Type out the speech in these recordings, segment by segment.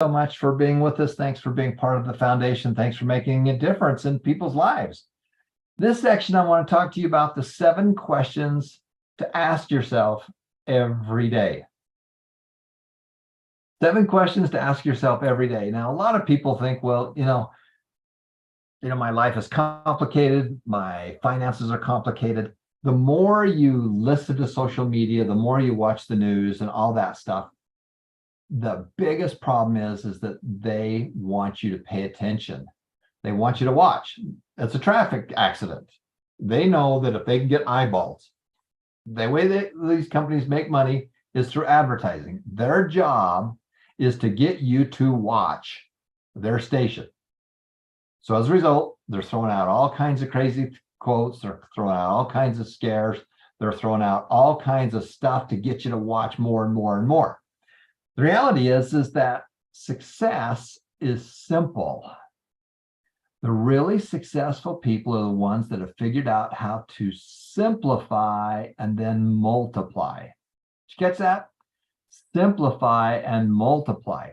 so much for being with us. Thanks for being part of the foundation. Thanks for making a difference in people's lives. This section, I want to talk to you about the 7 questions to ask yourself every day. 7 questions to ask yourself every day. Now, a lot of people think, well, my life is complicated. My finances are complicated. The more you listen to social media, the more you watch the news and all that stuff, the biggest problem is that they want you to pay attention. They want you to watch. It's a traffic accident. They know that if they can get eyeballs, the way that these companies make money is through advertising. Their job is to get you to watch their station. So as a result, they're throwing out all kinds of crazy quotes. They're throwing out all kinds of scares. They're throwing out all kinds of stuff to get you to watch more and more and more. The reality is that success is simple. The really successful people are the ones that have figured out how to simplify and then multiply. Did you catch that? Simplify and multiply.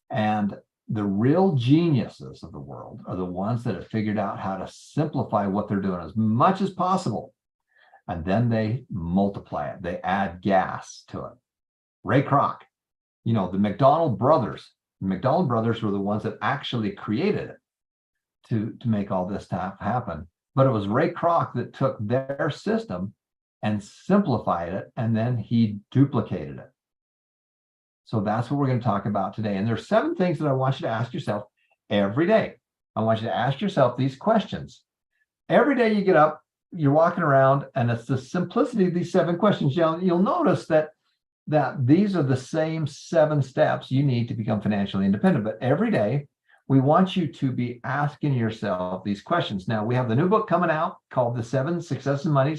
And the real geniuses of the world are the ones that have figured out how to simplify what they're doing as much as possible. And then they multiply it. They add gas to it. Ray Kroc, the McDonald brothers were the ones that actually created it to make all this stuff happen. But it was Ray Kroc that took their system and simplified it, and then he duplicated it. So that's what we're going to talk about today. And there's 7 things that I want you to ask yourself every day. I want you to ask yourself these questions. Every day you get up, you're walking around, and it's the simplicity of these 7 questions. You'll notice that these are the same 7 steps you need to become financially independent. But every day, we want you to be asking yourself these questions. Now, we have the new book coming out called The 7 Success and Money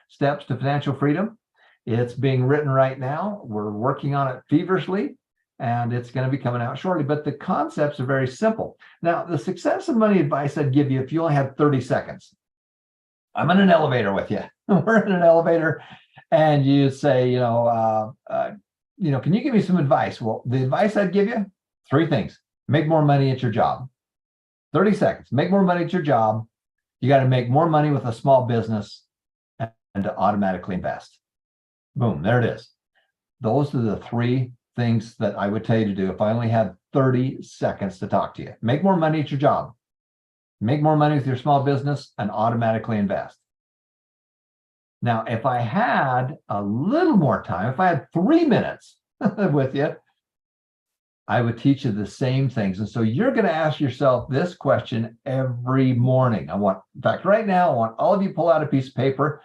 Steps to Financial Freedom. It's being written right now. We're working on it feverishly, and it's going to be coming out shortly. But the concepts are very simple. Now, the success and money advice I'd give you if you only had 30 seconds. I'm in an elevator with you. We're in an elevator, and you say, can you give me some advice? Well, the advice I'd give you, 3 things. Make more money at your job. 30 seconds. Make more money at your job. You got to make more money with a small business and to automatically invest. Boom, there it is. Those are the 3 things that I would tell you to do if I only had 30 seconds to talk to you. Make more money at your job. Make more money with your small business and automatically invest. Now, if I had a little more time, if I had 3 minutes with you, I would teach you the same things. And so you're going to ask yourself this question every morning. In fact, right now, I want all of you to pull out a piece of paper.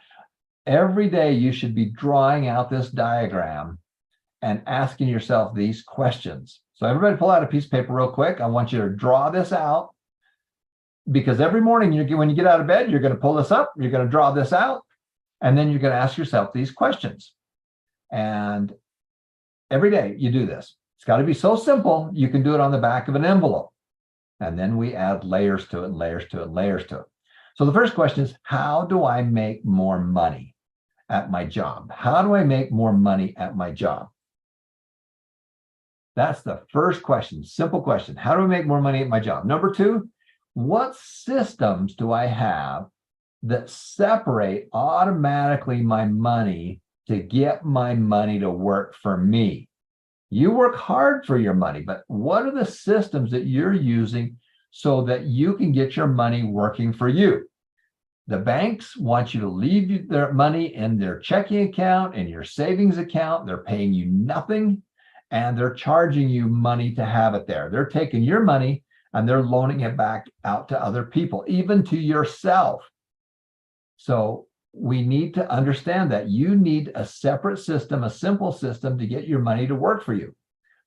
Every day, you should be drawing out this diagram and asking yourself these questions. So everybody pull out a piece of paper real quick. I want you to draw this out, because every morning when you get out of bed, you're going to pull this up, you're going to draw this out, and then you're going to ask yourself these questions. And every day you do this. It's got to be so simple, you can do it on the back of an envelope. And then we add layers to it and layers to it and layers to it. So the first question is, how do I make more money at my job? How do I make more money at my job? That's the first question, simple question. How do I make more money at my job? Number 2, what systems do I have that separate automatically my money to get my money to work for me? You work hard for your money, but what are the systems that you're using so that you can get your money working for you? The banks want you to leave their money in their checking account, in your savings account. They're paying you nothing, and they're charging you money to have it there. They're taking your money and they're loaning it back out to other people, even to yourself. So we need to understand that you need a separate system, a simple system to get your money to work for you.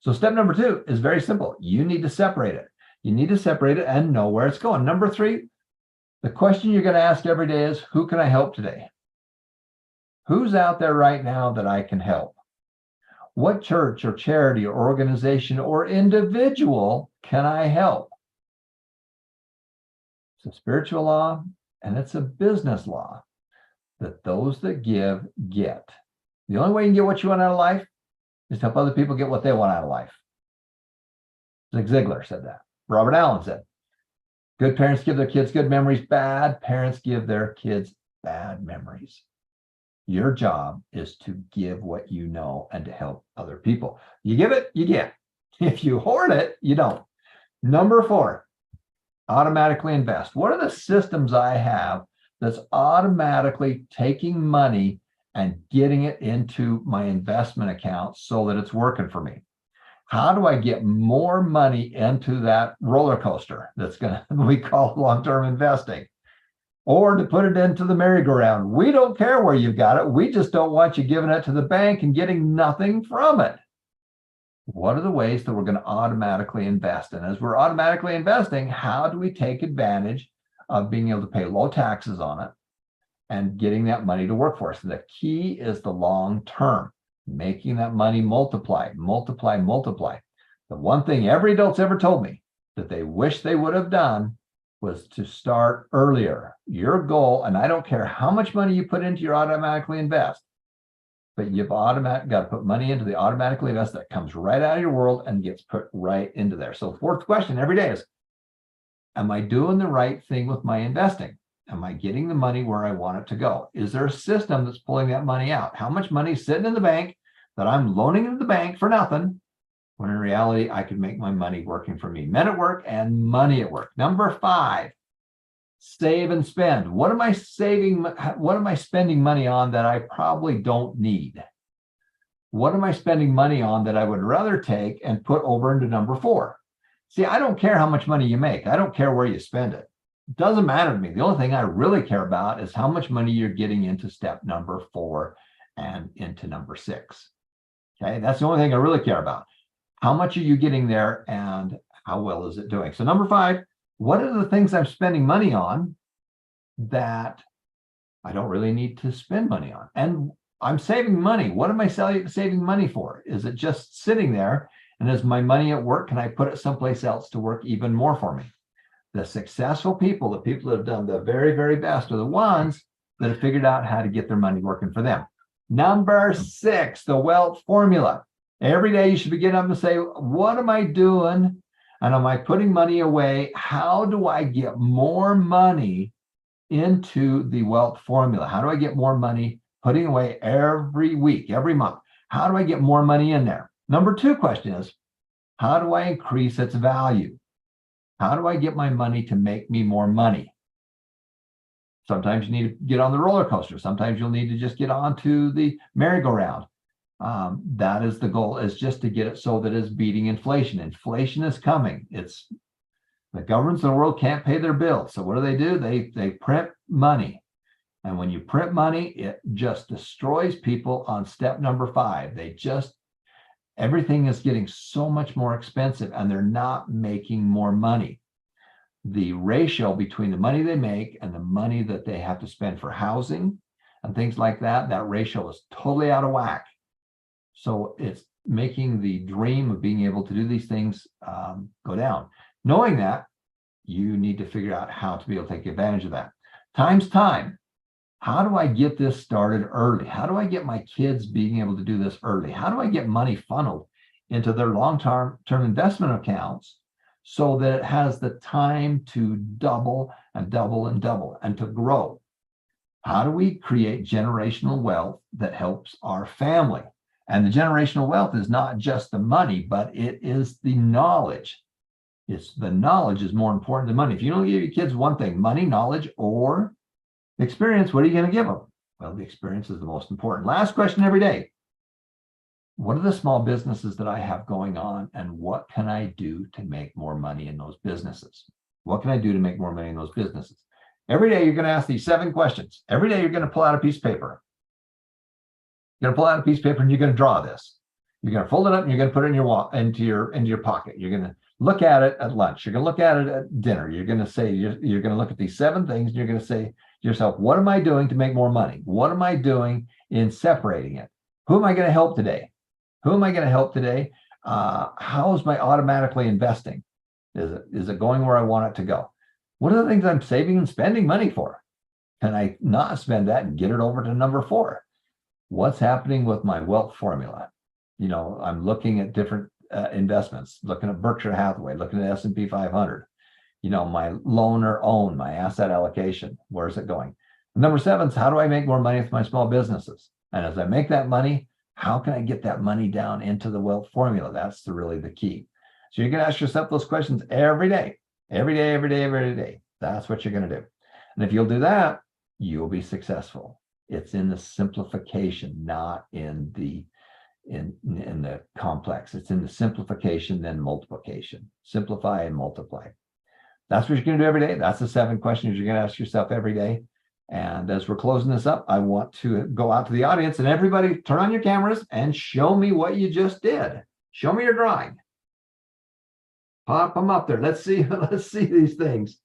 So step number 2 is very simple. You need to separate it. You need to separate it and know where it's going. Number 3, the question you're going to ask every day is, who can I help today? Who's out there right now that I can help? What church or charity or organization or individual can I help? It's a spiritual law and it's a business law that those that give get. The only way you can get what you want out of life is to help other people get what they want out of life. Zig Ziglar said that. Robert Allen said, good parents give their kids good memories. Bad parents give their kids bad memories. Your job is to give what you know and to help other people. You give it, you get. If you hoard it, you don't. Number 4, automatically invest. What are the systems I have that's automatically taking money and getting it into my investment account so that it's working for me? How do I get more money into that roller coaster that's we call long-term investing? Or to put it into the merry-go-round. We don't care where you've got it. We just don't want you giving it to the bank and getting nothing from it. What are the ways that we're going to automatically invest? And as we're automatically investing, how do we take advantage of being able to pay low taxes on it and getting that money to work for us? The key is the long term, making that money multiply, multiply, multiply. The one thing every adult's ever told me that they wish they would have done was to start earlier. Your goal, and I don't care how much money you put into your automatically invest, but you've got to put money into the automatically invest that comes right out of your world and gets put right into there. So 4th question every day is, am I doing the right thing with my investing? Am I getting the money where I want it to go? Is there a system that's pulling that money out? How much money is sitting in the bank that I'm loaning into the bank for nothing, when in reality, I could make my money working for me? Men at work and money at work. Number 5, save and spend. What am I saving? What am I spending money on that I probably don't need? What am I spending money on that I would rather take and put over into number 4? See, I don't care how much money you make. I don't care where you spend it. It doesn't matter to me. The only thing I really care about is how much money you're getting into step number 4 and into number 6. Okay, that's the only thing I really care about. How much are you getting there and how well is it doing? So number 5, what are the things I'm spending money on that I don't really need to spend money on? And I'm saving money. What am I saving money for? Is it just sitting there? And is my money at work? Can I put it someplace else to work even more for me? The successful people, the people that have done the very, very best, are the ones that have figured out how to get their money working for them. Number 6, the wealth formula. Every day you should be getting up and say, what am I doing? And am I putting money away? How do I get more money into the wealth formula? How do I get more money putting away every week, every month? How do I get more money in there? Number 2 question is, how do I increase its value? How do I get my money to make me more money? Sometimes you need to get on the roller coaster. Sometimes you'll need to just get onto the merry-go-round. That is the goal, is just to get it so that it's beating inflation. Inflation is coming. It's the governments of the world can't pay their bills. So what do? They print money. And when you print money, it just destroys people on step number 5. Everything is getting so much more expensive and they're not making more money. The ratio between the money they make and the money that they have to spend for housing and things like that, that ratio is totally out of whack. So it's making the dream of being able to do these things go down. Knowing that, you need to figure out how to be able to take advantage of that. Time's time. How do I get this started early? How do I get my kids being able to do this early? How do I get money funneled into their long-term investment accounts so that it has the time to double and double and double and to grow? How do we create generational wealth that helps our family? And the generational wealth is not just the money, but it is the knowledge. It's the knowledge is more important than money. If you don't give your kids one thing, money, knowledge, or experience, what are you going to give them? Well, the experience is the most important. Last question every day. What are the small businesses that I have going on, and what can I do to make more money in those businesses? What can I do to make more money in those businesses? Every day you're going to ask these 7 questions. Every day you're going to pull out a piece of paper. You're going to pull out a piece of paper and you're going to draw this. You're going to fold it up and you're going to put it into your pocket. You're going to look at it at lunch. You're going to look at it at dinner. You're going to say, you're going to look at these 7 things and you're going to say to yourself, what am I doing to make more money? What am I doing in separating it? Who am I going to help today? Who am I going to help today? How is my automatically investing? Is it going where I want it to go? What are the things I'm saving and spending money for? Can I not spend that and get it over to number 4? What's happening with my wealth formula? I'm looking at different investments, looking at Berkshire Hathaway, looking at S&P 500, my loan or own, my asset allocation, where's it going? Number 7 is, how do I make more money with my small businesses? And as I make that money, how can I get that money down into the wealth formula? That's really the key. So you can ask yourself those questions every day. That's what you're going to do. And if you'll do that, you'll be successful. It's in the simplification, not in the complex. It's in the simplification, then multiplication. Simplify and multiply. That's what you're going to do every day. That's the 7 questions you're going to ask yourself every day. And as we're closing this up, I want to go out to the audience, and everybody turn on your cameras and show me what you just did. Show me your drawing. Pop them up there. Let's see these things.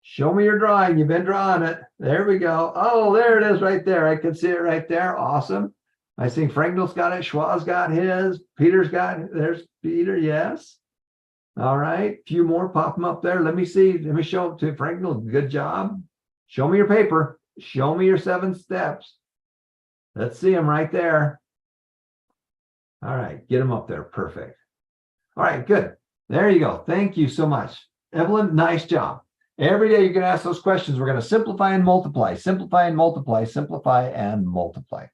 Show me your drawing. You've been drawing it. There we go. Oh, there it is right there. I can see it right there. Awesome. I see Frankel's got it. Schwa's got his. Peter's got it. There's Peter. Yes. All right. A few more. Pop them up there. Let me see. Let me show it to Frankel. Good job. Show me your paper. Show me your 7 steps. Let's see them right there. All right. Get them up there. Perfect. All right. Good. There you go. Thank you so much. Evelyn, nice job. Every day you're going to ask those questions. We're going to simplify and multiply, simplify and multiply, simplify and multiply.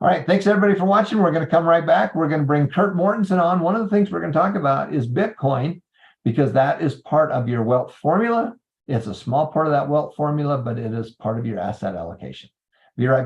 All right. Thanks everybody for watching. We're going to come right back. We're going to bring Kurt Mortensen on. One of the things we're going to talk about is Bitcoin, because that is part of your wealth formula. It's a small part of that wealth formula, but it is part of your asset allocation. Be right back.